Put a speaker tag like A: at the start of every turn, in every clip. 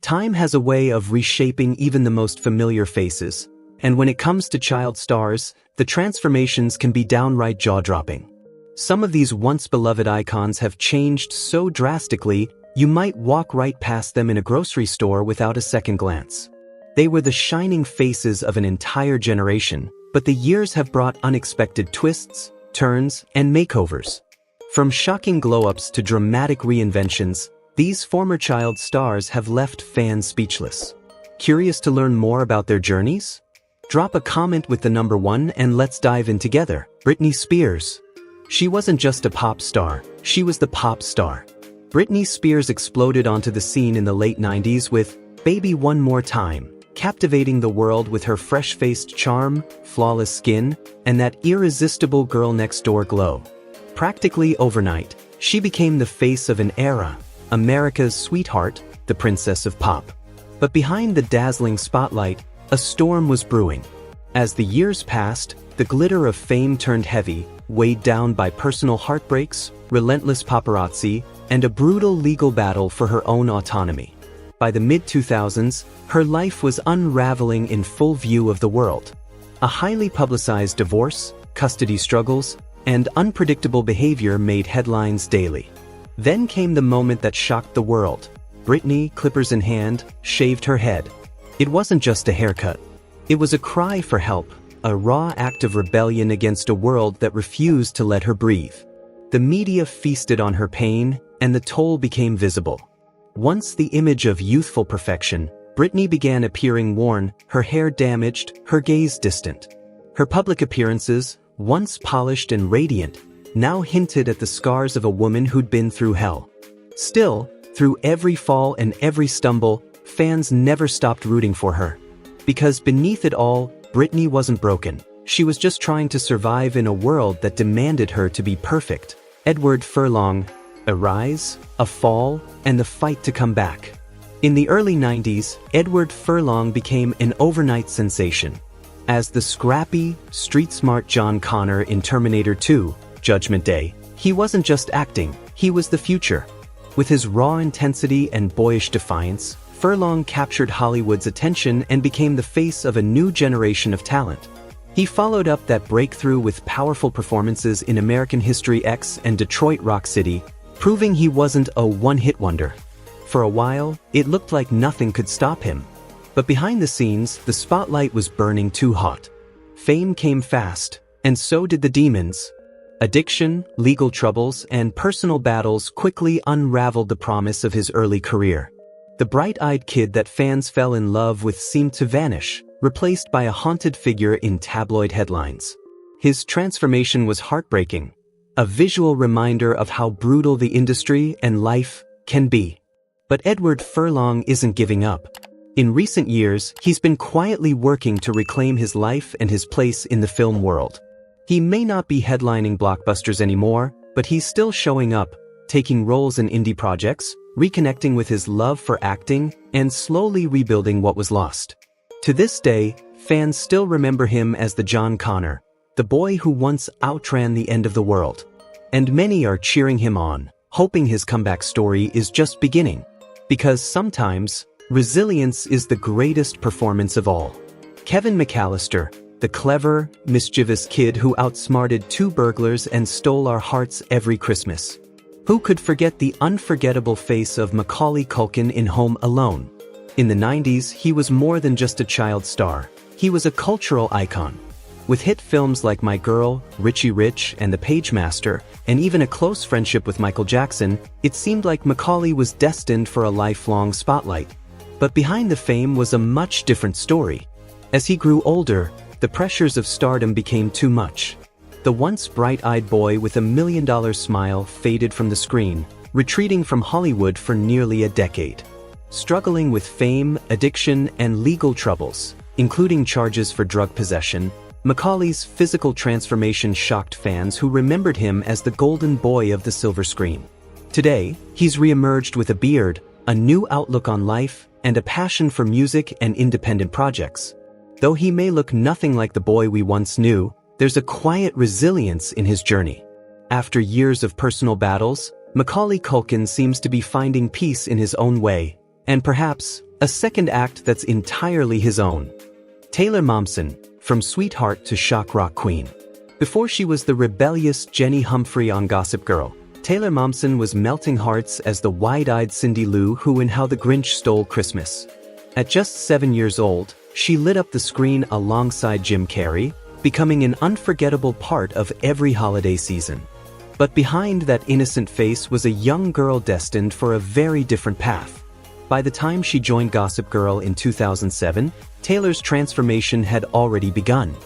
A: Time has a way of reshaping even the most familiar faces, and when it comes to child stars, the transformations can be downright jaw-dropping. Some of these once beloved icons have changed so drastically, you might walk right past them in a grocery store without a second glance. They were the shining faces of an entire generation, but the years have brought unexpected twists, turns, and makeovers. From shocking glow-ups to dramatic reinventions, these former child stars have left fans speechless. Curious to learn more about their journeys? Drop a comment with the number 1 and let's dive in together. Britney Spears. She wasn't just a pop star, she was the pop star. Britney Spears exploded onto the scene in the late 90s with Baby One More Time, captivating the world with her fresh-faced charm, flawless skin, and that irresistible girl-next-door glow. Practically overnight, she became the face of an era, America's sweetheart, the princess of pop. But behind the dazzling spotlight, a storm was brewing. As the years passed, the glitter of fame turned heavy, weighed down by personal heartbreaks, relentless paparazzi, and a brutal legal battle for her own autonomy. By the mid-2000s, her life was unraveling in full view of the world. A highly publicized divorce, custody struggles, and unpredictable behavior made headlines daily. Then came the moment that shocked the world. Britney, clippers in hand, shaved her head. It wasn't just a haircut. It was a cry for help, a raw act of rebellion against a world that refused to let her breathe. The media feasted on her pain, and the toll became visible. Once the image of youthful perfection, Britney began appearing worn, her hair damaged, her gaze distant. Her public appearances, once polished and radiant, now hinted at the scars of a woman who'd been through hell. Still, through every fall and every stumble, fans never stopped rooting for her. Because beneath it all, Britney wasn't broken. She was just trying to survive in a world that demanded her to be perfect. Edward Furlong, a rise, a fall, and the fight to come back. In the early 90s, Edward Furlong became an overnight sensation. As the scrappy, street-smart John Connor in Terminator 2, Judgment Day, he wasn't just acting, he was the future. With his raw intensity and boyish defiance, Furlong captured Hollywood's attention and became the face of a new generation of talent. He followed up that breakthrough with powerful performances in American History X and Detroit Rock City, proving he wasn't a one-hit wonder. For a while, it looked like nothing could stop him. But behind the scenes, the spotlight was burning too hot. Fame came fast, and so did the demons. Addiction, legal troubles, and personal battles quickly unraveled the promise of his early career. The bright-eyed kid that fans fell in love with seemed to vanish, replaced by a haunted figure in tabloid headlines. His transformation was heartbreaking, a visual reminder of how brutal the industry and life can be. But Edward Furlong isn't giving up. In recent years, he's been quietly working to reclaim his life and his place in the film world. He may not be headlining blockbusters anymore, but he's still showing up, taking roles in indie projects, reconnecting with his love for acting, and slowly rebuilding what was lost. To this day, fans still remember him as the John Connor, the boy who once outran the end of the world. And many are cheering him on, hoping his comeback story is just beginning. Because sometimes, resilience is the greatest performance of all. Kevin McAllister, the clever, mischievous kid who outsmarted two burglars and stole our hearts every Christmas. Who could forget the unforgettable face of Macaulay Culkin in Home Alone? In the 90s, he was more than just a child star. He was a cultural icon. With hit films like My Girl, Richie Rich, and The Pagemaster, and even a close friendship with Michael Jackson, it seemed like Macaulay was destined for a lifelong spotlight. But behind the fame was a much different story. As he grew older, the pressures of stardom became too much. The once bright-eyed boy with $1 million smile faded from the screen, retreating from Hollywood for nearly a decade. Struggling with fame, addiction, and legal troubles, including charges for drug possession, Macaulay's physical transformation shocked fans who remembered him as the golden boy of the silver screen. Today, he's re-emerged with a beard, a new outlook on life, and a passion for music and independent projects. Though he may look nothing like the boy we once knew, there's a quiet resilience in his journey. After years of personal battles, Macaulay Culkin seems to be finding peace in his own way, and perhaps A second act that's entirely his own. Taylor Momsen, from sweetheart to shock rock queen. Before she was the rebellious Jenny Humphrey on Gossip Girl, Taylor Momsen was melting hearts as the wide-eyed Cindy Lou who in How the Grinch Stole Christmas. At just 7 years old, she lit up the screen alongside Jim Carrey, becoming an unforgettable part of every holiday season. But behind that innocent face was a young girl destined for a very different path. By the time she joined Gossip Girl in 2007, Taylor's transformation had already begun.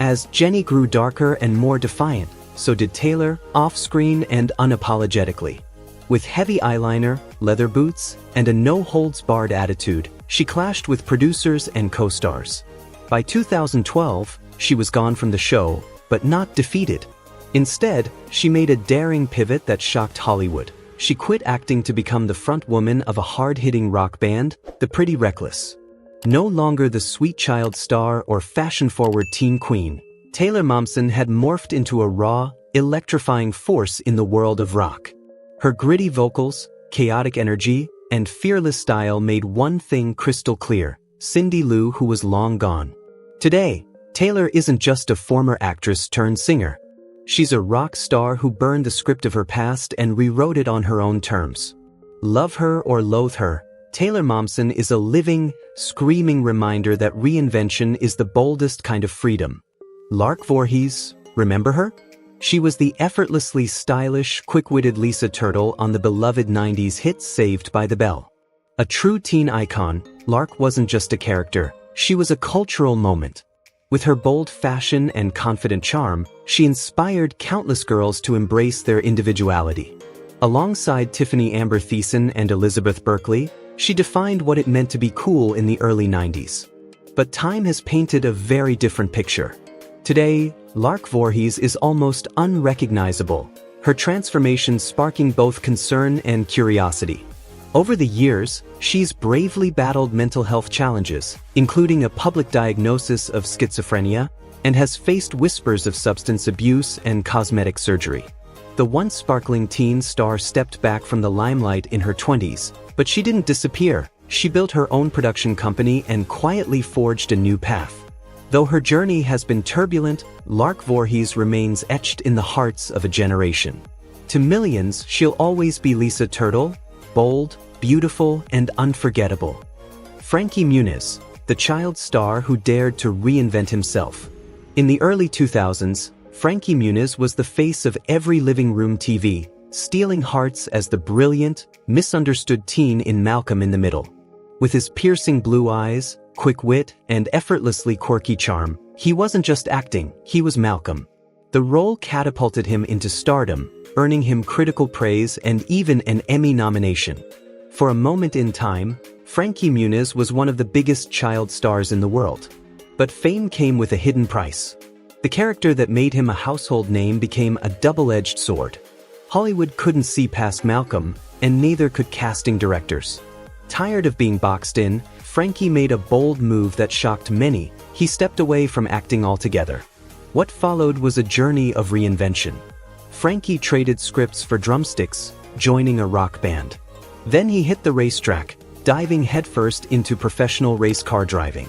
A: As Jenny grew darker and more defiant, so did Taylor, off-screen and unapologetically. With heavy eyeliner, leather boots, and a no-holds-barred attitude, she clashed with producers and co-stars. By 2012, she was gone from the show, but not defeated. Instead, she made a daring pivot that shocked Hollywood. She quit acting to become the frontwoman of a hard-hitting rock band, the Pretty Reckless. No longer the sweet child star or fashion-forward teen queen, Taylor Momsen had morphed into a raw, electrifying force in the world of rock. Her gritty vocals, chaotic energy, and fearless style made one thing crystal clear: Cindy Lou, who was long gone. Today, Taylor isn't just a former actress turned singer. She's a rock star who burned the script of her past and rewrote it on her own terms. Love her or loathe her, Taylor Momsen is a living, screaming reminder that reinvention is the boldest kind of freedom. Lark Voorhies, remember her? She was the effortlessly stylish, quick-witted Lisa Turtle on the beloved 90s hit Saved by the Bell. A true teen icon, Lark wasn't just a character, she was a cultural moment. With her bold fashion and confident charm, she inspired countless girls to embrace their individuality. Alongside Tiffany Amber Thiessen and Elizabeth Berkley, she defined what it meant to be cool in the early 90s. But time has painted a very different picture. Today, Lark Voorhies is almost unrecognizable, her transformation sparking both concern and curiosity. Over the years, she's bravely battled mental health challenges, including a public diagnosis of schizophrenia, and has faced whispers of substance abuse and cosmetic surgery. The once sparkling teen star stepped back from the limelight in her 20s, but she didn't disappear. She built her own production company and quietly forged a new path. Though her journey has been turbulent, Lark Voorhies remains etched in the hearts of a generation. To millions, she'll always be Lisa Turtle, bold, beautiful, and unforgettable. Frankie Munis, the child star who dared to reinvent himself. In the early 2000s, Frankie Munis was the face of every living room TV, stealing hearts as the brilliant, misunderstood teen in Malcolm in the Middle. With his piercing blue eyes, quick wit, and effortlessly quirky charm, he wasn't just acting, he was Malcolm. The role catapulted him into stardom, earning him critical praise and even an Emmy nomination. For a moment in time, Frankie Munis was one of the biggest child stars in the world. But fame came with a hidden price. The character that made him a household name became a double-edged sword. Hollywood couldn't see past Malcolm, and neither could casting directors. Tired of being boxed in, Frankie made a bold move that shocked many. He stepped away from acting altogether. What followed was a journey of reinvention. Frankie traded scripts for drumsticks, joining a rock band. Then he hit the racetrack, diving headfirst into professional race car driving.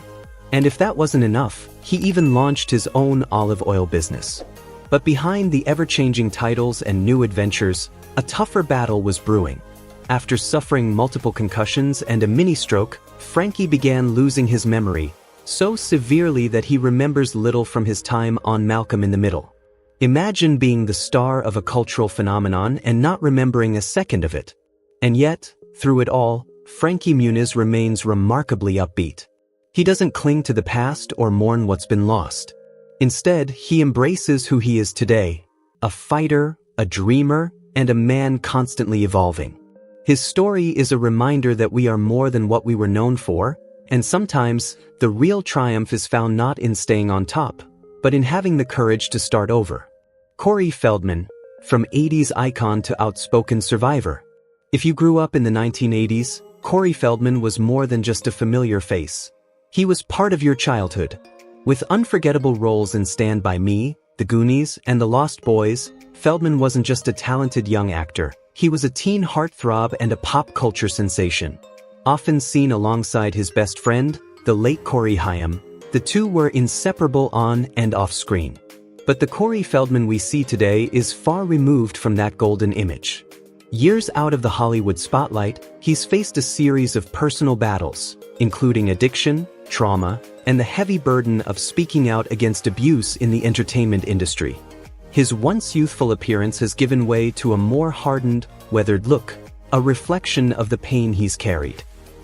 A: And if that wasn't enough, he even launched his own olive oil business. But behind the ever-changing titles and new adventures, a tougher battle was brewing. After suffering multiple concussions and a mini-stroke, Frankie began losing his memory, so severely that he remembers little from his time on Malcolm in the Middle. Imagine being the star of a cultural phenomenon and not remembering a second of it. And yet, through it all, Frankie Munis remains remarkably upbeat. He doesn't cling to the past or mourn what's been lost. Instead, he embraces who he is today, a fighter, a dreamer, and a man constantly evolving. His story is a reminder that we are more than what we were known for, and sometimes, the real triumph is found not in staying on top, but in having the courage to start over. Cory Feldman, from 80s icon to outspoken survivor. If you grew up in the 1980s, Cory Feldman was more than just a familiar face. He was part of your childhood. With unforgettable roles in Stand By Me, The Goonies, and The Lost Boys, Feldman wasn't just a talented young actor, he was a teen heartthrob and a pop culture sensation. Often seen alongside his best friend, the late Cory Feldman, the two were inseparable on and off screen. But the Cory Feldman we see today is far removed from that golden image. Years out of the Hollywood spotlight, he's faced a series of personal battles, including addiction, trauma, and the heavy burden of speaking out against abuse in the entertainment industry. His once youthful appearance has given way to a more hardened, weathered look, a reflection of the pain he's carried.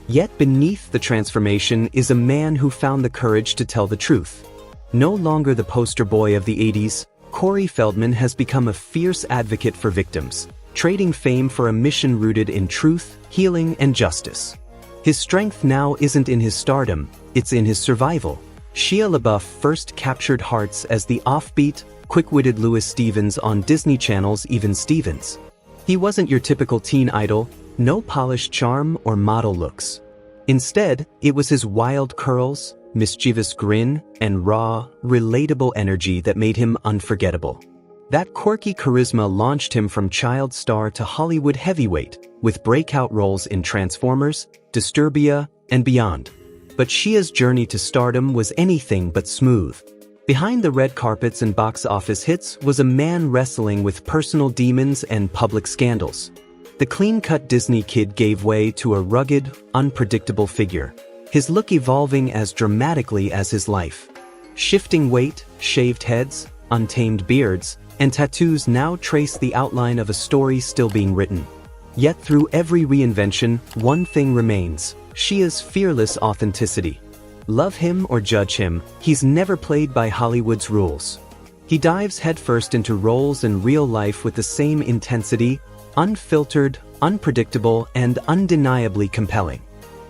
A: Yet beneath the transformation is a man who found the courage to tell the truth. No longer the poster boy of the 80s, Cory Feldman has become a fierce advocate for victims, trading fame for a mission rooted in truth, healing, and justice. His strength now isn't in his stardom, it's in his survival. Shia LaBeouf first captured hearts as the offbeat, quick-witted Louis Stevens on Disney Channel's Even Stevens. He wasn't your typical teen idol, no polished charm or model looks. Instead, it was his wild curls, mischievous grin, and raw, relatable energy that made him unforgettable. That quirky charisma launched him from child star to Hollywood heavyweight, with breakout roles in Transformers, Disturbia, and beyond. But Shia's journey to stardom was anything but smooth. Behind the red carpets and box office hits was a man wrestling with personal demons and public scandals. The clean-cut Disney kid gave way to a rugged, unpredictable figure, his look evolving as dramatically as his life. Shifting weight, shaved heads, untamed beards, and tattoos now trace the outline of a story still being written. Yet through every reinvention, one thing remains: Shia's fearless authenticity. Love him or judge him, he's never played by Hollywood's rules. He dives headfirst into roles in real life with the same intensity, unfiltered, unpredictable, and undeniably compelling.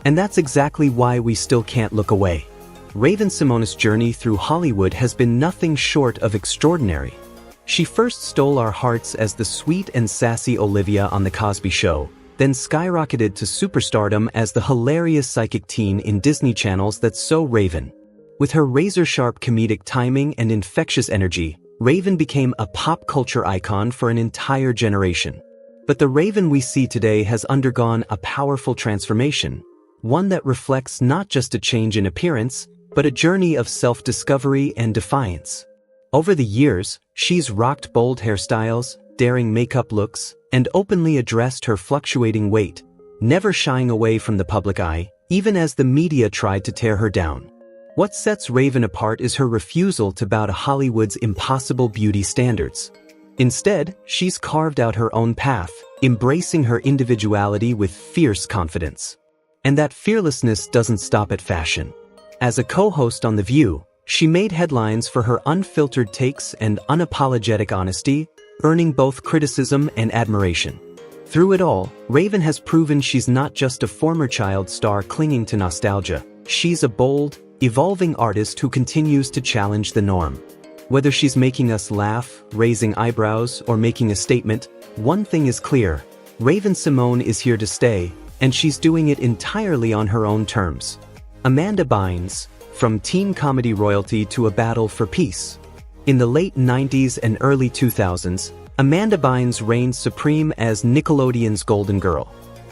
A: And that's exactly why we still can't look away. Raven-Symoné's journey through Hollywood has been nothing short of extraordinary. She first stole our hearts as the sweet and sassy Olivia on The Cosby Show, then skyrocketed to superstardom as the hilarious psychic teen in Disney Channel's That's So Raven. With her razor-sharp comedic timing and infectious energy, Raven became a pop culture icon for an entire generation. But the Raven we see today has undergone a powerful transformation, one that reflects not just a change in appearance, but a journey of self-discovery and defiance. Over the years, she's rocked bold hairstyles, daring makeup looks, and openly addressed her fluctuating weight, never shying away from the public eye, even as the media tried to tear her down. What sets Raven apart is her refusal to bow to Hollywood's impossible beauty standards. Instead, she's carved out her own path, embracing her individuality with fierce confidence. And that fearlessness doesn't stop at fashion. As a co-host on The View, she made headlines for her unfiltered takes and unapologetic honesty, earning both criticism and admiration. Through it all, Raven has proven she's not just a former child star clinging to nostalgia. She's a bold, evolving artist who continues to challenge the norm. Whether she's making us laugh, raising eyebrows, or making a statement, one thing is clear: Raven-Symoné is here to stay, and she's doing it entirely on her own terms. Amanda Bynes, from teen comedy royalty to a battle for peace. In the late 90s and early 2000s, Amanda Bynes reigned supreme as Nickelodeon's Golden Girl.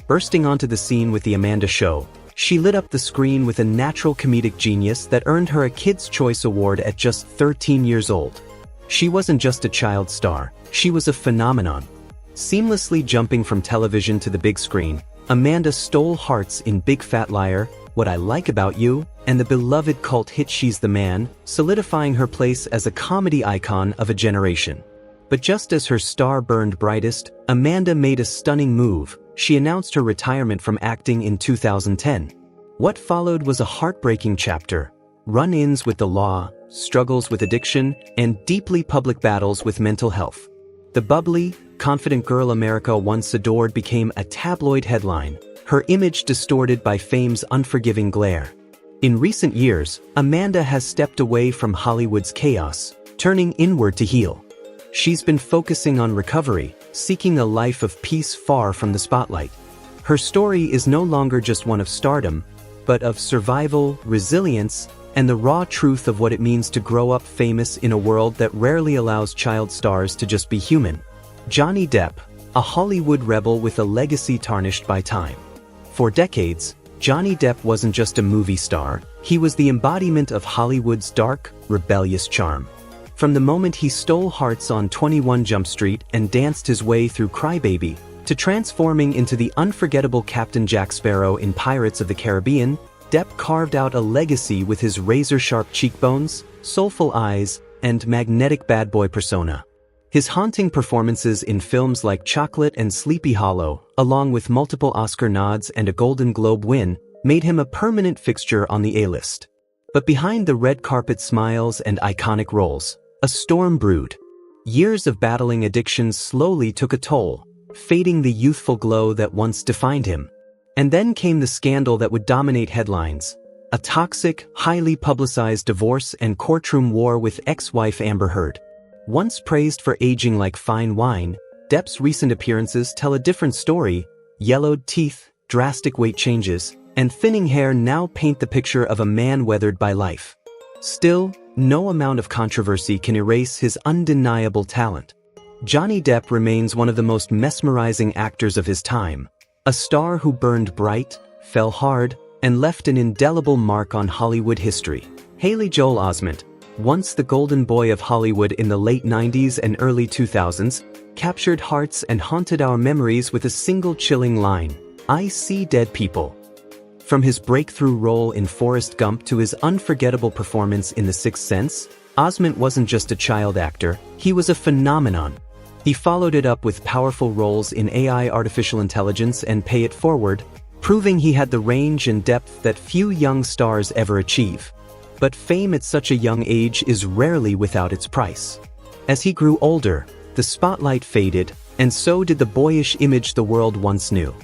A: Bursting onto the scene with The Amanda Show, she lit up the screen with a natural comedic genius that earned her a Kids' Choice Award at just 13 years old. She wasn't just a child star, she was a phenomenon. Seamlessly jumping from television to the big screen, Amanda stole hearts in Big Fat Liar, What I Like About You, and the beloved cult hit She's the Man, solidifying her place as a comedy icon of a generation. But just as her star burned brightest, Amanda made a stunning move. She announced her retirement from acting in 2010. What followed was a heartbreaking chapter: run-ins with the law, struggles with addiction, and deeply public battles with mental health. The bubbly, confident girl America once adored became a tabloid headline, her image distorted by fame's unforgiving glare. In recent years, Amanda has stepped away from Hollywood's chaos, turning inward to heal. She's been focusing on recovery, seeking a life of peace far from the spotlight. Her story is no longer just one of stardom, but of survival, resilience, and the raw truth of what it means to grow up famous in a world that rarely allows child stars to just be human. Johnny Depp, a Hollywood rebel with a legacy tarnished by time. For decades, Johnny Depp wasn't just a movie star, he was the embodiment of Hollywood's dark, rebellious charm. From the moment he stole hearts on 21 Jump Street and danced his way through Cry Baby, to transforming into the unforgettable Captain Jack Sparrow in Pirates of the Caribbean, Depp carved out a legacy with his razor-sharp cheekbones, soulful eyes, and magnetic bad boy persona. His haunting performances in films like Chocolate and Sleepy Hollow, along with multiple Oscar nods and a Golden Globe win, made him a permanent fixture on the A-list. But behind the red carpet smiles and iconic roles, a storm brewed. Years of battling addiction slowly took a toll, fading the youthful glow that once defined him. And then came the scandal that would dominate headlines: a toxic, highly publicized divorce and courtroom war with ex-wife Amber Heard. Once praised for aging like fine wine, Depp's recent appearances tell a different story. Yellowed teeth, drastic weight changes, and thinning hair now paint the picture of a man weathered by life. Still, no amount of controversy can erase his undeniable talent. Johnny Depp remains one of the most mesmerizing actors of his time, a star who burned bright, fell hard, and left an indelible mark on Hollywood history. Haley Joel Osment, once the golden boy of Hollywood in the late 90s and early 2000s, captured hearts and haunted our memories with a single chilling line: "I see dead people." From his breakthrough role in Forrest Gump to his unforgettable performance in The Sixth Sense, Osment wasn't just a child actor, he was a phenomenon. He followed it up with powerful roles in AI, Artificial Intelligence, and Pay It Forward, proving he had the range and depth that few young stars ever achieve. But fame at such a young age is rarely without its price. As he grew older, the spotlight faded, and so did the boyish image the world once knew.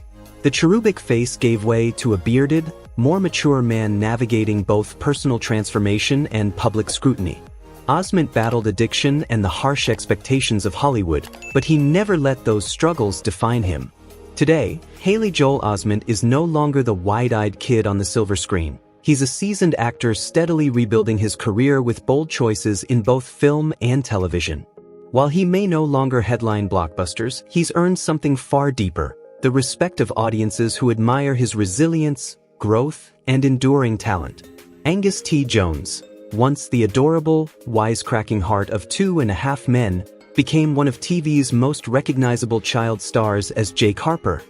A: The cherubic face gave way to a bearded, more mature man navigating both personal transformation and public scrutiny. Osment battled addiction and the harsh expectations of Hollywood, but he never let those struggles define him. Today, Haley Joel Osment is no longer the wide-eyed kid on the silver screen. He's a seasoned actor steadily rebuilding his career with bold choices in both film and television. While he may no longer headline blockbusters, he's earned something far deeper: the respect of audiences who admire his resilience, growth, and enduring talent. Angus T Jones, once the adorable, wisecracking heart of Two and a Half Men, became one of TV's most recognizable child stars as Jake Harper.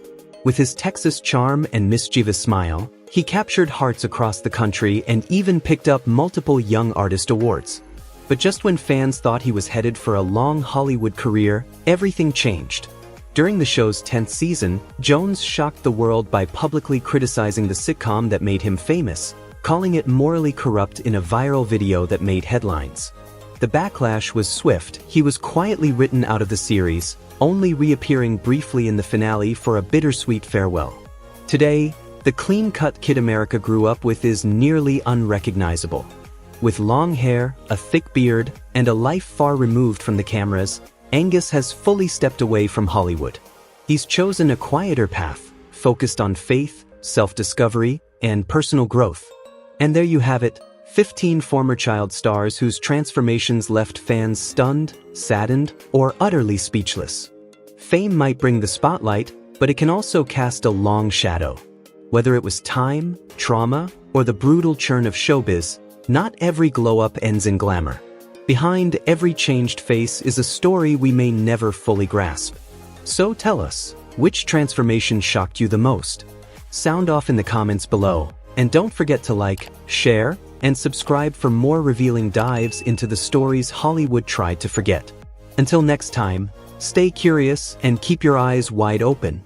A: With his Texas charm and mischievous smile, he captured hearts across the country and even picked up multiple Young Artist awards. But just when fans thought he was headed for a long Hollywood career, everything changed. During the show's 10th season, Jones shocked the world by publicly criticizing the sitcom that made him famous, calling it morally corrupt in a viral video that made headlines. The backlash was swift. He was quietly written out of the series, only reappearing briefly in the finale for a bittersweet farewell. Today, the clean-cut kid America grew up with is nearly unrecognizable. With long hair, a thick beard, and a life far removed from the cameras, Angus has fully stepped away from Hollywood. He's chosen a quieter path, focused on faith, self-discovery, and personal growth. And there you have it, 15 former child stars whose transformations left fans stunned, saddened, or utterly speechless. Fame might bring the spotlight, but it can also cast a long shadow. Whether it was time, trauma, or the brutal churn of showbiz, not every glow-up ends in glamour. Behind every changed face is a story we may never fully grasp. So tell us, which transformation shocked you the most? Sound off in the comments below, and don't forget to like, share, and subscribe for more revealing dives into the stories Hollywood tried to forget. Until next time, stay curious and keep your eyes wide open.